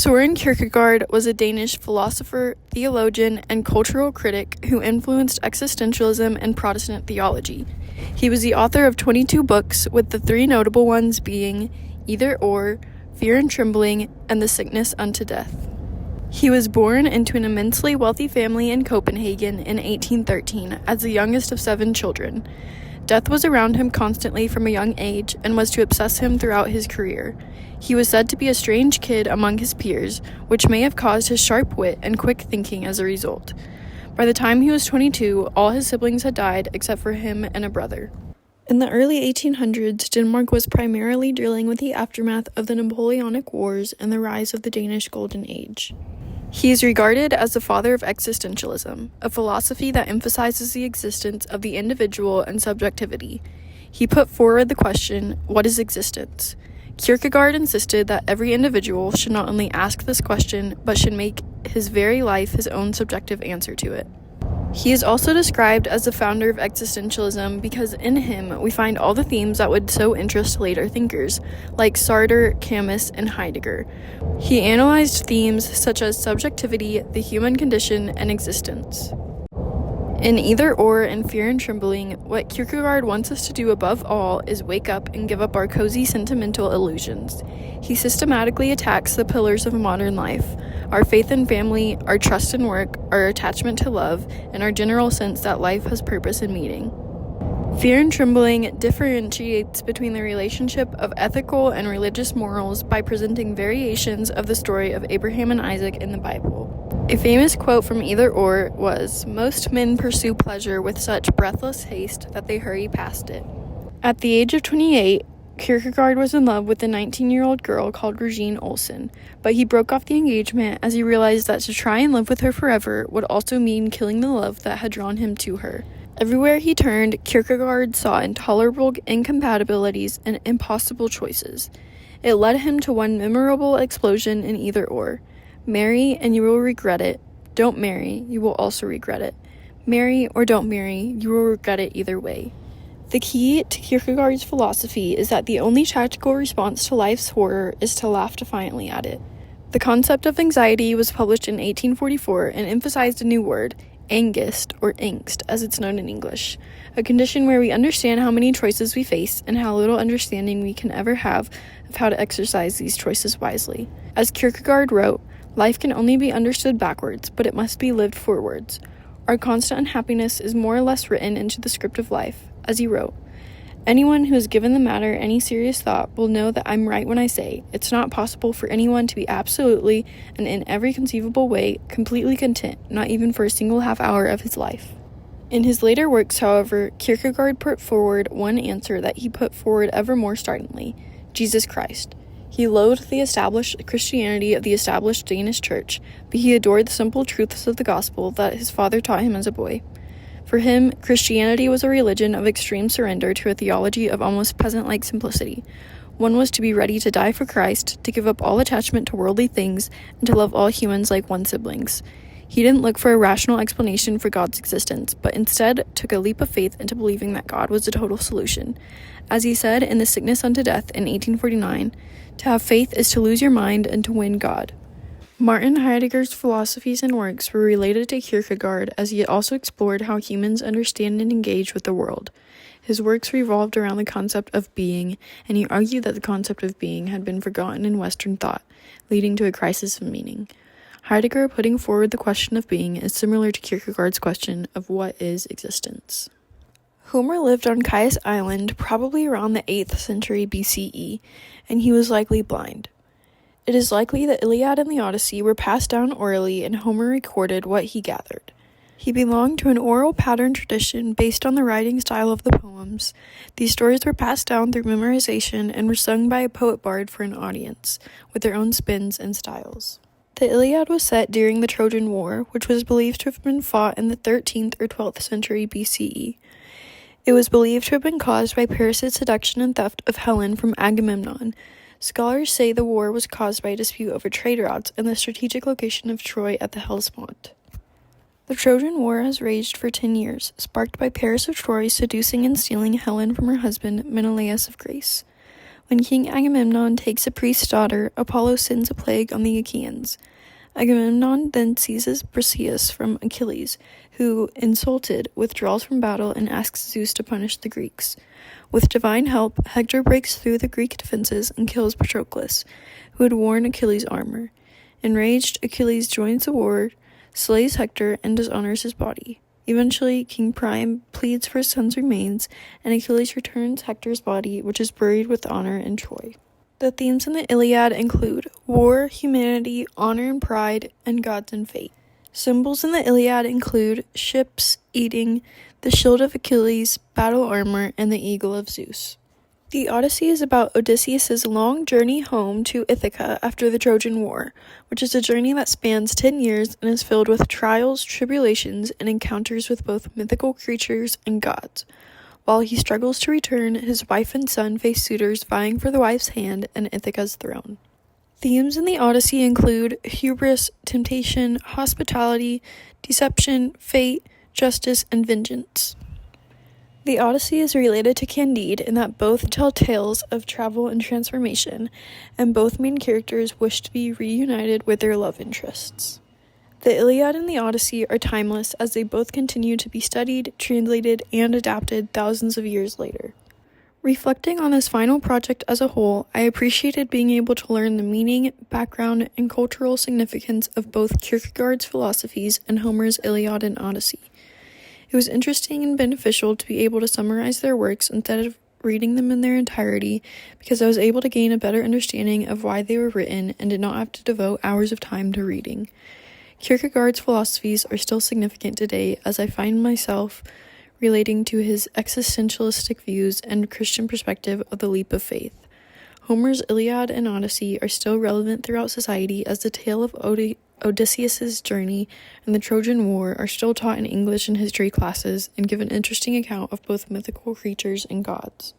Søren Kierkegaard was a Danish philosopher, theologian, and cultural critic who influenced existentialism and Protestant theology. He was the author of 22 books, with the three notable ones being Either Or, Fear and Trembling, and The Sickness unto Death. He was born into an immensely wealthy family in Copenhagen in 1813 as the youngest of 7 children. Death was around him constantly from a young age and was to obsess him throughout his career. He was said to be a strange kid among his peers, which may have caused his sharp wit and quick thinking as a result. By the time he was 22, all his siblings had died except for him and a brother. In the early 1800s, Denmark was primarily dealing with the aftermath of the Napoleonic Wars and the rise of the Danish Golden Age. He is regarded as the father of existentialism, a philosophy that emphasizes the existence of the individual and subjectivity. He put forward the question, what is existence? Kierkegaard insisted that every individual should not only ask this question, but should make his very life his own subjective answer to it. He is also described as the founder of existentialism because in him we find all the themes that would so interest later thinkers, like Sartre, Camus, and Heidegger. He analyzed themes such as subjectivity, the human condition, and existence. In Either Or and Fear and Trembling, what Kierkegaard wants us to do above all is wake up and give up our cozy sentimental illusions. He systematically attacks the pillars of modern life, our faith in family, our trust in work, our attachment to love, and our general sense that life has purpose and meaning. Fear and Trembling differentiates between the relationship of ethical and religious morals by presenting variations of the story of Abraham and Isaac in the Bible. A famous quote from Either Or was, "Most men pursue pleasure with such breathless haste that they hurry past it." At the age of 28, Kierkegaard was in love with a 19-year-old girl called Gracen Olsen, but he broke off the engagement as he realized that to try and live with her forever would also mean killing the love that had drawn him to her. Everywhere he turned, Kierkegaard saw intolerable incompatibilities and impossible choices. It led him to one memorable explosion in Either Or. Marry and you will regret it. Don't marry, you will also regret it. Marry or don't marry, you will regret it either way. The key to Kierkegaard's philosophy is that the only tactical response to life's horror is to laugh defiantly at it. The concept of anxiety was published in 1844 and emphasized a new word, angst, or angst, as it's known in English, a condition where we understand how many choices we face and how little understanding we can ever have of how to exercise these choices wisely. As Kierkegaard wrote, life can only be understood backwards, but it must be lived forwards. Our constant unhappiness is more or less written into the script of life. As he wrote, anyone who has given the matter any serious thought will know that I'm right when I say it's not possible for anyone to be absolutely and in every conceivable way completely content, not even for a single half hour of his life. In his later works, however, Kierkegaard put forward one answer that he put forward ever more startlingly, Jesus Christ. He loathed the established Christianity of the established Danish church, but he adored the simple truths of the gospel that his father taught him as a boy. For him, Christianity was a religion of extreme surrender to a theology of almost peasant-like simplicity. One was to be ready to die for Christ, to give up all attachment to worldly things, and to love all humans like one's siblings. He didn't look for a rational explanation for God's existence, but instead took a leap of faith into believing that God was the total solution. As he said in The Sickness unto Death in 1849, to have faith is to lose your mind and to win God. Martin Heidegger's philosophies and works were related to Kierkegaard as he also explored how humans understand and engage with the world. His works revolved around the concept of being, and he argued that the concept of being had been forgotten in Western thought, leading to a crisis of meaning. Heidegger putting forward the question of being is similar to Kierkegaard's question of what is existence. Homer lived on Chios Island probably around the 8th century BCE, and he was likely blind. It is likely the Iliad and the Odyssey were passed down orally and Homer recorded what he gathered. He belonged to an oral pattern tradition based on the writing style of the poems. These stories were passed down through memorization and were sung by a poet-bard for an audience, with their own spins and styles. The Iliad was set during the Trojan War, which was believed to have been fought in the 13th or 12th century BCE. It was believed to have been caused by Paris' seduction and theft of Helen from Agamemnon. Scholars say the war was caused by a dispute over trade routes and the strategic location of Troy at the Hellespont. The Trojan War has raged for 10 years, sparked by Paris of Troy seducing and stealing Helen from her husband, Menelaus of Greece. When King Agamemnon takes a priest's daughter, Apollo sends a plague on the Achaeans. Agamemnon then seizes Briseis from Achilles, who, insulted, withdraws from battle and asks Zeus to punish the Greeks. With divine help, Hector breaks through the Greek defenses and kills Patroclus, who had worn Achilles' armor. Enraged, Achilles joins the war, slays Hector, and dishonors his body. Eventually, King Priam pleads for his son's remains, and Achilles returns Hector's body, which is buried with honor in Troy. The themes in the Iliad include war, humanity, honor and pride, and gods and fate. Symbols in the Iliad include ships, eating, the shield of Achilles, battle armor, and the eagle of Zeus. The Odyssey is about Odysseus' long journey home to Ithaca after the Trojan War, which is a journey that spans 10 years and is filled with trials, tribulations, and encounters with both mythical creatures and gods. While he struggles to return, his wife and son face suitors vying for the wife's hand and Ithaca's throne. Themes in the Odyssey include hubris, temptation, hospitality, deception, fate, justice, and vengeance. The Odyssey is related to Candide in that both tell tales of travel and transformation, and both main characters wish to be reunited with their love interests. The Iliad and the Odyssey are timeless as they both continue to be studied, translated, and adapted thousands of years later. Reflecting on this final project as a whole, I appreciated being able to learn the meaning, background, and cultural significance of both Kierkegaard's philosophies and Homer's Iliad and Odyssey. It was interesting and beneficial to be able to summarize their works instead of reading them in their entirety because I was able to gain a better understanding of why they were written and did not have to devote hours of time to reading. Kierkegaard's philosophies are still significant today as I find myself relating to his existentialistic views and Christian perspective of the leap of faith. Homer's Iliad and Odyssey are still relevant throughout society as the tale of Odysseus' journey and the Trojan War are still taught in English and history classes and give an interesting account of both mythical creatures and gods.